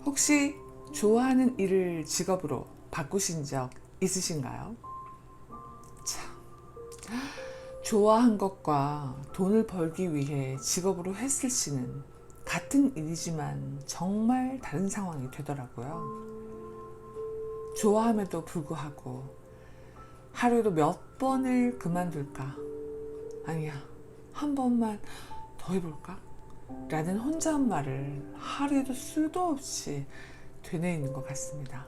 혹시 좋아하는 일을 직업으로 바꾸신 적 있으신가요? 참, 좋아한 것과 돈을 벌기 위해 직업으로 했을 시는 같은 일이지만 정말 다른 상황이 되더라고요. 좋아함에도 불구하고 하루에도 몇 번을 그만둘까? 아니야, 한 번만 더 해볼까? 라는 혼잣말을 하루에도 수도 없이 되뇌이는 것 같습니다.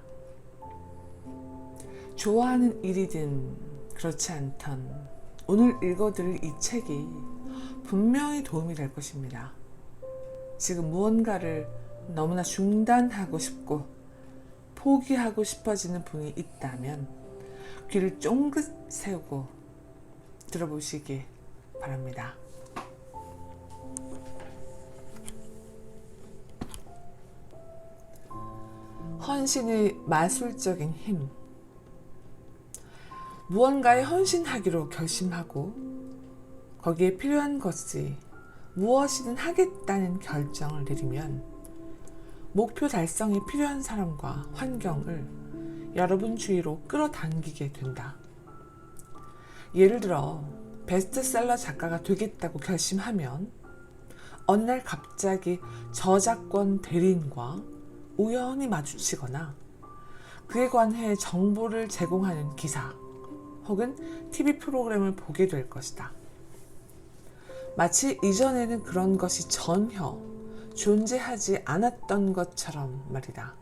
좋아하는 일이든 그렇지 않던 오늘 읽어드릴 이 책이 분명히 도움이 될 것입니다. 지금 무언가를 너무나 중단하고 싶고 포기하고 싶어지는 분이 있다면 귀를 쫑긋 세우고 들어보시기 바랍니다. 헌신의 마술적인 힘. 무언가에 헌신하기로 결심하고 거기에 필요한 것이 무엇이든 하겠다는 결정을 내리면 목표 달성에 필요한 사람과 환경을 여러분 주위로 끌어당기게 된다. 예를 들어 베스트셀러 작가가 되겠다고 결심하면 어느 날 갑자기 저작권 대리인과 우연히 마주치거나 그에 관해 정보를 제공하는 기사 혹은 TV 프로그램을 보게 될 것이다. 마치 이전에는 그런 것이 전혀 존재하지 않았던 것처럼 말이다.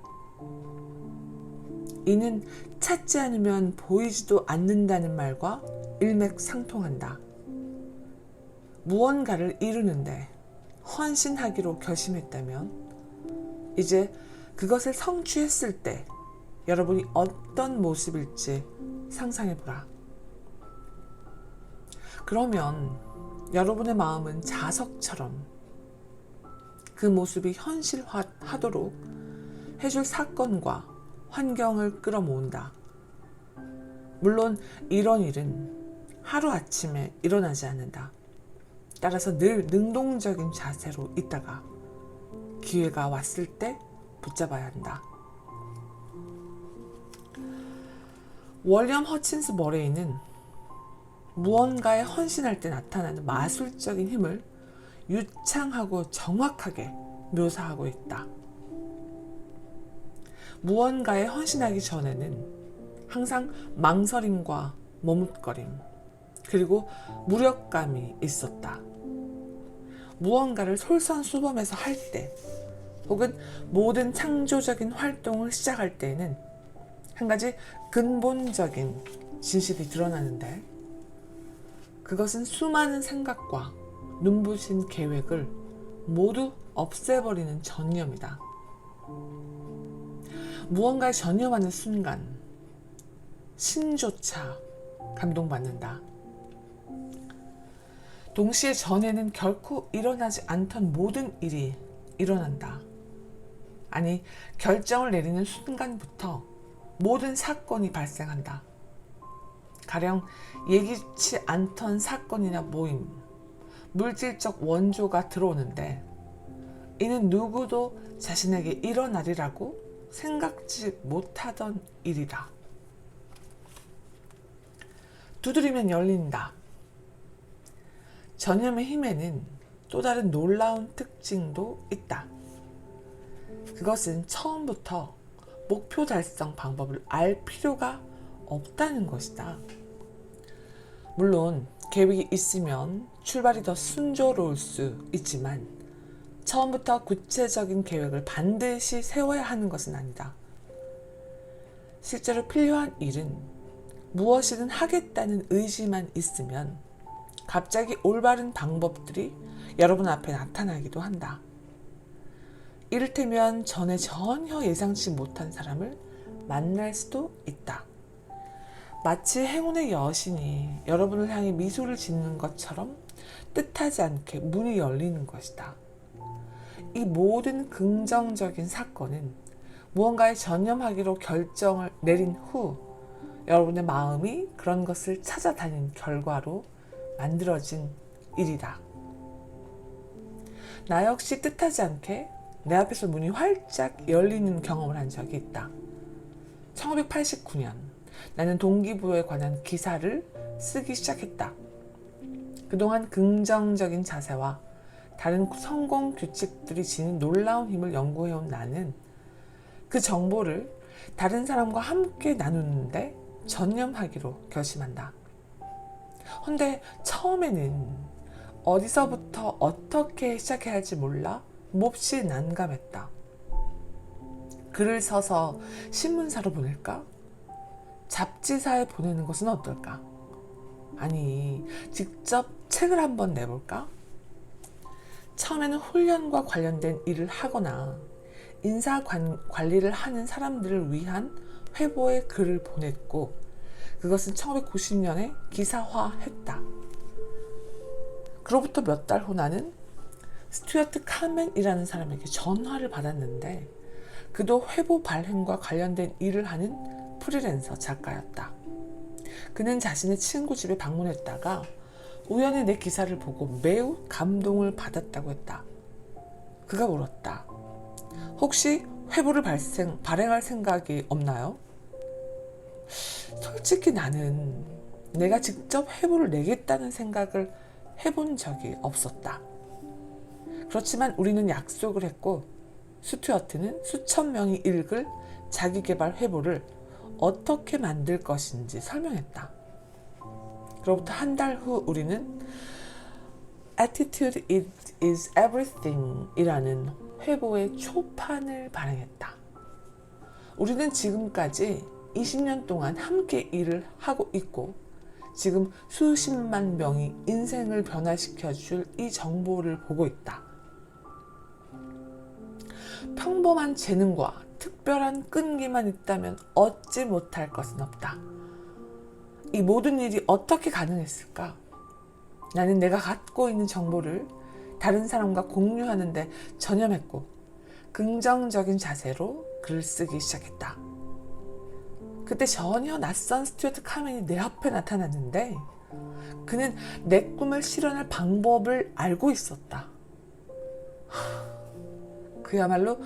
이는 찾지 않으면 보이지도 않는다는 말과 일맥상통한다. 무언가를 이루는데 헌신하기로 결심했다면 이제 그것을 성취했을 때 여러분이 어떤 모습일지 상상해보라. 그러면 여러분의 마음은 자석처럼 그 모습이 현실화하도록 해줄 사건과 환경을 끌어모은다. 물론 이런 일은 하루아침에 일어나지 않는다. 따라서 늘 능동적인 자세로 있다가 기회가 왔을 때 붙잡아야 한다. 월리엄 허친스 머레이는 무언가에 헌신할 때 나타나는 마술적인 힘을 유창하고 정확하게 묘사하고 있다. 무언가에 헌신하기 전에는 항상 망설임과 머뭇거림, 그리고 무력감이 있었다. 무언가를 솔선수범해서 할 때, 혹은 모든 창조적인 활동을 시작할 때에는 한 가지 근본적인 진실이 드러나는데 그것은 수많은 생각과 눈부신 계획을 모두 없애버리는 전념이다. 무언가에 전념하는 순간 신조차 감동받는다. 동시에 전에는 결코 일어나지 않던 모든 일이 일어난다. 아니, 결정을 내리는 순간부터 모든 사건이 발생한다. 가령 예기치 않던 사건이나 모임, 물질적 원조가 들어오는데 이는 누구도 자신에게 일어나리라고 생각지 못하던 일이다. 두드리면 열린다. 전념의 힘에는 또 다른 놀라운 특징도 있다. 그것은 처음부터 목표 달성 방법을 알 필요가 없다는 것이다. 물론 계획이 있으면 출발이 더 순조로울 수 있지만 처음부터 구체적인 계획을 반드시 세워야 하는 것은 아니다. 실제로 필요한 일은 무엇이든 하겠다는 의지만 있으면 갑자기 올바른 방법들이 여러분 앞에 나타나기도 한다. 이를테면 전에 전혀 예상치 못한 사람을 만날 수도 있다. 마치 행운의 여신이 여러분을 향해 미소를 짓는 것처럼 뜻하지 않게 문이 열리는 것이다. 이 모든 긍정적인 사건은 무언가에 전념하기로 결정을 내린 후 여러분의 마음이 그런 것을 찾아다닌 결과로 만들어진 일이다. 나 역시 뜻하지 않게 내 앞에서 문이 활짝 열리는 경험을 한 적이 있다. 1989년 나는 동기부여에 관한 기사를 쓰기 시작했다. 그동안 긍정적인 자세와 다른 성공 규칙들이 지닌 놀라운 힘을 연구해온 나는 그 정보를 다른 사람과 함께 나누는데 전념하기로 결심한다. 헌데 처음에는 어디서부터 어떻게 시작해야 할지 몰라 몹시 난감했다. 글을 써서 신문사로 보낼까? 잡지사에 보내는 것은 어떨까? 아니, 직접 책을 한번 내볼까? 처음에는 훈련과 관련된 일을 하거나 인사 관리를 하는 사람들을 위한 회보의 글을 보냈고, 그것은 1990년에 기사화했다. 그로부터 몇 달 후 나는 스튜어트 카멘이라는 사람에게 전화를 받았는데, 그도 회보 발행과 관련된 일을 하는 프리랜서 작가였다. 그는 자신의 친구 집에 방문했다가 우연히 내 기사를 보고 매우 감동을 받았다고 했다. 그가 물었다. 혹시 회보를 발행할 생각이 없나요? 솔직히 나는 내가 직접 회보를 내겠다는 생각을 해본 적이 없었다. 그렇지만 우리는 약속을 했고, 스튜어트는 수천 명이 읽을 자기계발 회보를 어떻게 만들 것인지 설명했다. 그로부터 한 달 후 우리는 Attitude is Everything 이라는 회보의 초판을 발행했다. 우리는 지금까지 20년 동안 함께 일을 하고 있고, 지금 수십만 명이 인생을 변화시켜줄 이 정보를 보고 있다. 평범한 재능과 특별한 끈기만 있다면 얻지 못할 것은 없다. 이 모든 일이 어떻게 가능했을까? 나는 내가 갖고 있는 정보를 다른 사람과 공유하는 데 전념했고, 긍정적인 자세로 글을 쓰기 시작했다. 그때 전혀 낯선 스튜어트 카멘이 내 앞에 나타났는데, 그는 내 꿈을 실현할 방법을 알고 있었다. 그야말로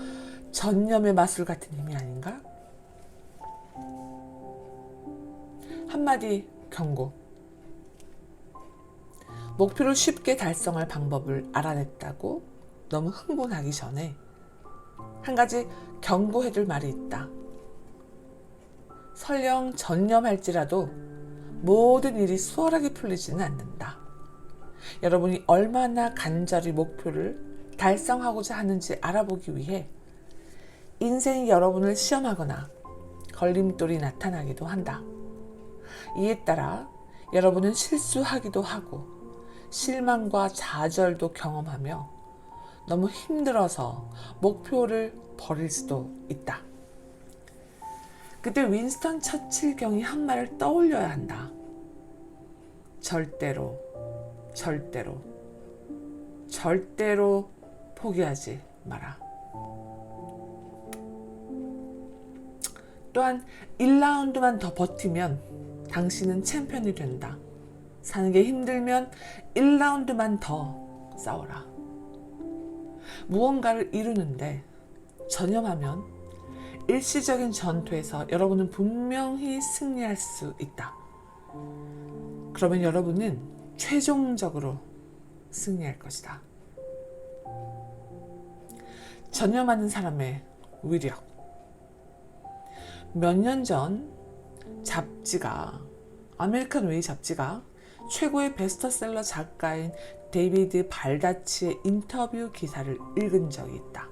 전념의 마술 같은 힘이 아닌가? 한마디 경고. 목표를 쉽게 달성할 방법을 알아냈다고 너무 흥분하기 전에 한 가지 경고해둘 말이 있다. 설령 전념할지라도 모든 일이 수월하게 풀리지는 않는다. 여러분이 얼마나 간절히 목표를 달성하고자 하는지 알아보기 위해 인생이 여러분을 시험하거나 걸림돌이 나타나기도 한다. 이에 따라 여러분은 실수하기도 하고 실망과 좌절도 경험하며 너무 힘들어서 목표를 버릴 수도 있다. 그때 윈스턴 처칠경이 한 말을 떠올려야 한다. 절대로 포기하지 마라. 또한 1라운드만 더 버티면 당신은 챔피언이 된다. 사는 게 힘들면 1라운드만 더 싸워라. 무언가를 이루는데 전념하면 일시적인 전투에서 여러분은 분명히 승리할 수 있다. 그러면 여러분은 최종적으로 승리할 것이다. 전념하는 사람의 위력. 몇 년 전 아메리칸 웨이 잡지가 최고의 베스트셀러 작가인 데이비드 발다치의 인터뷰 기사를 읽은 적이 있다.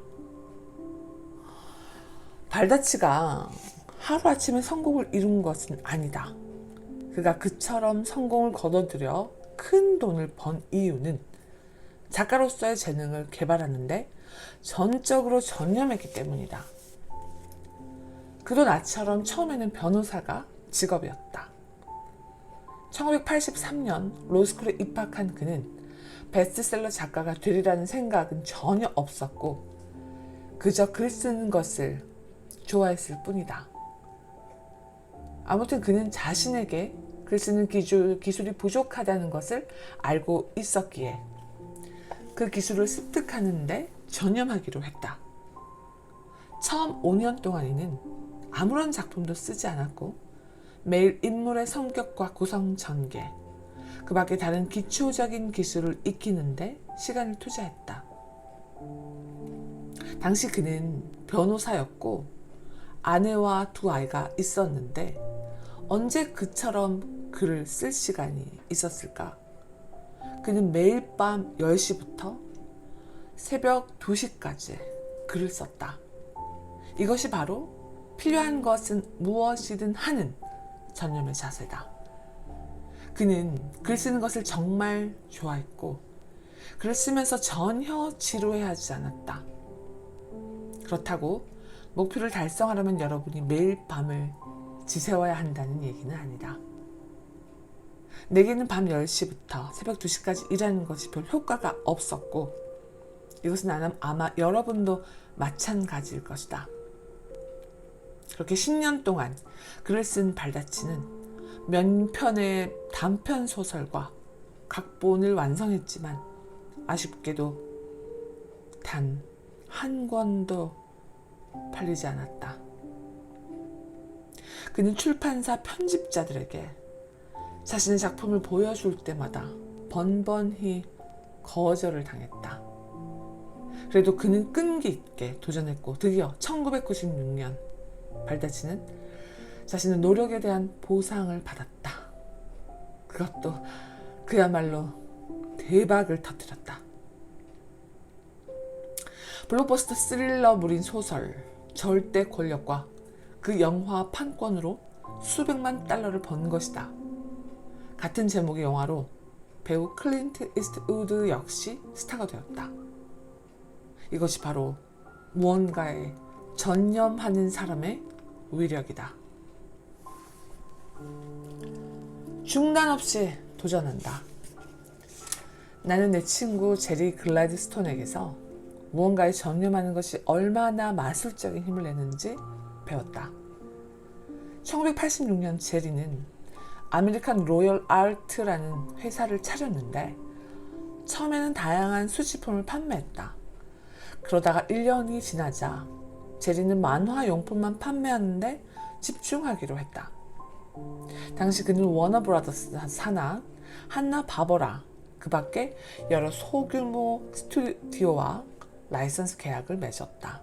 발다치가 하루아침에 성공을 이룬 것은 아니다. 그가 그처럼 성공을 거둬들여 큰 돈을 번 이유는 작가로서의 재능을 개발하는데 전적으로 전념했기 때문이다. 그도 나처럼 처음에는 변호사가 직업이었다. 1983년 로스쿨에 입학한 그는 베스트셀러 작가가 되리라는 생각은 전혀 없었고 그저 글 쓰는 것을 좋아했을 뿐이다. 아무튼 그는 자신에게 글 쓰는 기술이 부족하다는 것을 알고 있었기에 그 기술을 습득하는데 전념하기로 했다. 처음 5년 동안에는 아무런 작품도 쓰지 않았고 매일 인물의 성격과 구성 전개, 그 밖에 다른 기초적인 기술을 익히는데 시간을 투자했다. 당시 그는 변호사였고 아내와 두 아이가 있었는데 언제 그처럼 글을 쓸 시간이 있었을까? 그는 매일 밤 10시부터 새벽 2시까지 글을 썼다. 이것이 바로 필요한 것은 무엇이든 하는 전념의 자세다. 그는 글 쓰는 것을 정말 좋아했고 글을 쓰면서 전혀 지루해하지 않았다. 그렇다고 목표를 달성하려면 여러분이 매일 밤을 지새워야 한다는 얘기는 아니다. 내게는 밤 10시부터 새벽 2시까지 일하는 것이 별 효과가 없었고 이것은 아마 여러분도 마찬가지일 것이다. 그렇게 10년 동안 글을 쓴 발다치는 몇 편의 단편 소설과 각본을 완성했지만 아쉽게도 단 한 권도 팔리지 않았다. 그는 출판사 편집자들에게 자신의 작품을 보여줄 때마다 번번이 거절을 당했다. 그래도 그는 끈기 있게 도전했고 드디어 1996년 발다치는 자신의 노력에 대한 보상을 받았다. 그것도 그야말로 대박을 터뜨렸다. 블록버스터 스릴러물인 소설 절대 권력과 그 영화 판권으로 수백만 달러를 번 것이다. 같은 제목의 영화로 배우 클린트 이스트우드 역시 스타가 되었다. 이것이 바로 무언가에 전념하는 사람의 위력이다. 중단 없이 도전한다. 나는 내 친구 제리 글라드스톤에게서 무언가에 전념하는 것이 얼마나 마술적인 힘을 내는지 배웠다. 1986년 제리는 아메리칸 로열 아트라는 회사를 차렸는데 처음에는 다양한 수집품을 판매했다. 그러다가 1년이 지나자 제리는 만화 용품만 판매하는데 집중하기로 했다. 당시 그는 워너브라더스 산하, 한나바버라, 그 밖에 여러 소규모 스튜디오와 라이선스 계약을 맺었다.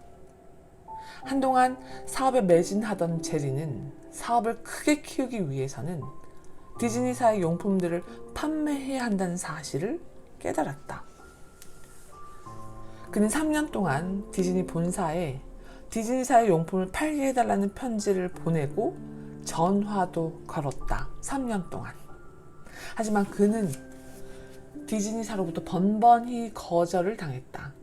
한동안 사업에 매진하던 제리는 사업을 크게 키우기 위해서는 디즈니사의 용품들을 판매해야 한다는 사실을 깨달았다. 그는 3년 동안 디즈니 본사에 디즈니사의 용품을 팔게 해달라는 편지를 보내고 전화도 걸었다. 3년 동안. 하지만 그는 디즈니사로부터 번번이 거절을 당했다.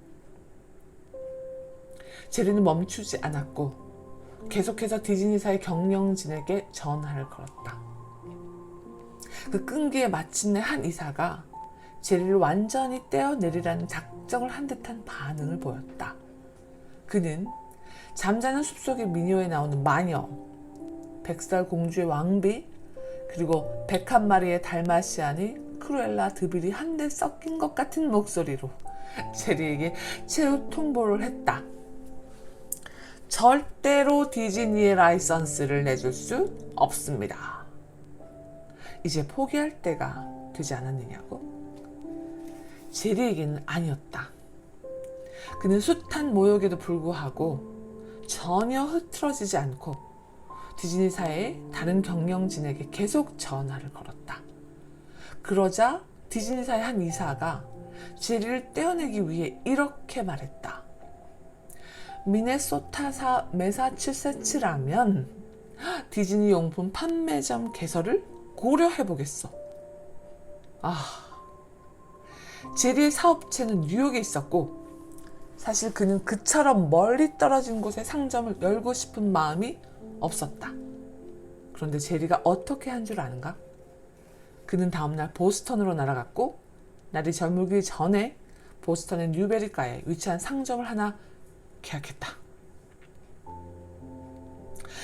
제리는 멈추지 않았고 계속해서 디즈니사의 경영진에게 전화를 걸었다. 그 끈기에 마침내 한 이사가 제리를 완전히 떼어내리라는 작정을 한 듯한 반응을 보였다. 그는 잠자는 숲속의 미녀에 나오는 마녀, 백설공주의 왕비, 그리고 101마리의 달마시안이 크루엘라 드빌이 한데 섞인 것 같은 목소리로 제리에게 최후 통보를 했다. 절대로 디즈니의 라이선스를 내줄 수 없습니다. 이제 포기할 때가 되지 않았느냐고? 제리에게는 아니었다. 그는 숱한 모욕에도 불구하고 전혀 흐트러지지 않고 디즈니사의 다른 경영진에게 계속 전화를 걸었다. 그러자 디즈니사의 한 이사가 제리를 떼어내기 위해 이렇게 말했다. 미네소타사 매사추세츠라면 디즈니 용품 판매점 개설을 고려해보겠어. 제리의 사업체는 뉴욕에 있었고 사실 그는 그처럼 멀리 떨어진 곳에 상점을 열고 싶은 마음이 없었다. 그런데 제리가 어떻게 한 줄 아는가? 그는 다음날 보스턴으로 날아갔고 날이 저물기 전에 보스턴의 뉴베리가에 위치한 상점을 하나 계약했다.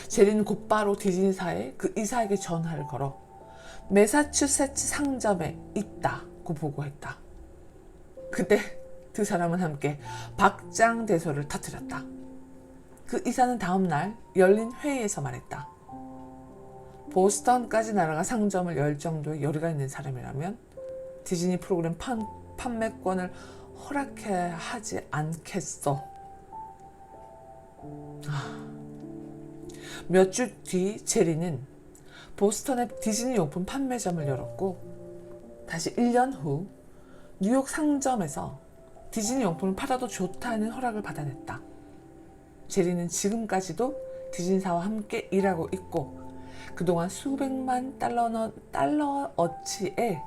제리는 곧바로 디즈니사에 그 이사에게 전화를 걸어 매사추세츠 상점에 있다고 보고했다. 그때 두 사람은 함께 박장대소를 터뜨렸다. 그 이사는 다음 날 열린 회의에서 말했다. 보스턴까지 날아가 상점을 열 정도의 여유가 있는 사람이라면 디즈니 프로그램 판매권을 허락해야 하지 않겠어. 몇 주 뒤 제리는 보스턴에 디즈니 용품 판매점을 열었고 다시 1년 후 뉴욕 상점에서 디즈니 용품을 팔아도 좋다는 허락을 받아냈다. 제리는 지금까지도 디즈니사와 함께 일하고 있고 그동안 수백만 달러어치의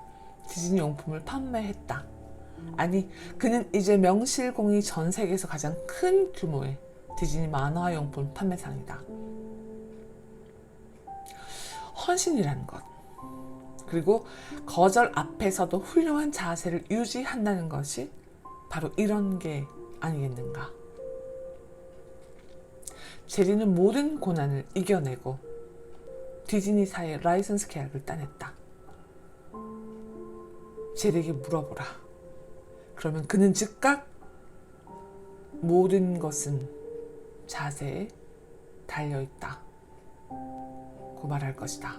디즈니 용품을 판매했다. 아니, 그는 이제 명실공히 전 세계에서 가장 큰 규모의 디즈니 만화용품 판매상이다. 헌신이라는 것, 그리고 거절 앞에서도 훌륭한 자세를 유지한다는 것이 바로 이런 게 아니겠는가. 제리는 모든 고난을 이겨내고 디즈니사의 라이선스 계약을 따냈다. 제리에게 물어보라. 그러면 그는 즉각 모든 것은 자세에 달려있다 고 말할 것이다.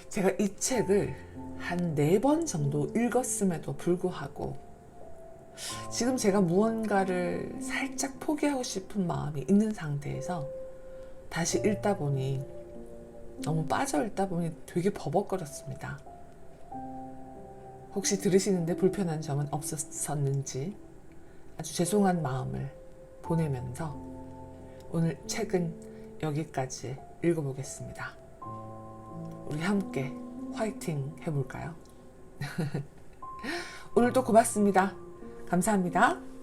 제가 이 책을 한 4번 정도 읽었음에도 불구하고 지금 제가 무언가를 살짝 포기하고 싶은 마음이 있는 상태에서 다시 읽다 보니, 너무 빠져 읽다 보니 되게 버벅거렸습니다. 혹시 들으시는데 불편한 점은 없었는지 아주 죄송한 마음을 보내면서 오늘 책은 여기까지 읽어보겠습니다. 우리 함께 화이팅 해볼까요? 오늘도 고맙습니다. 감사합니다.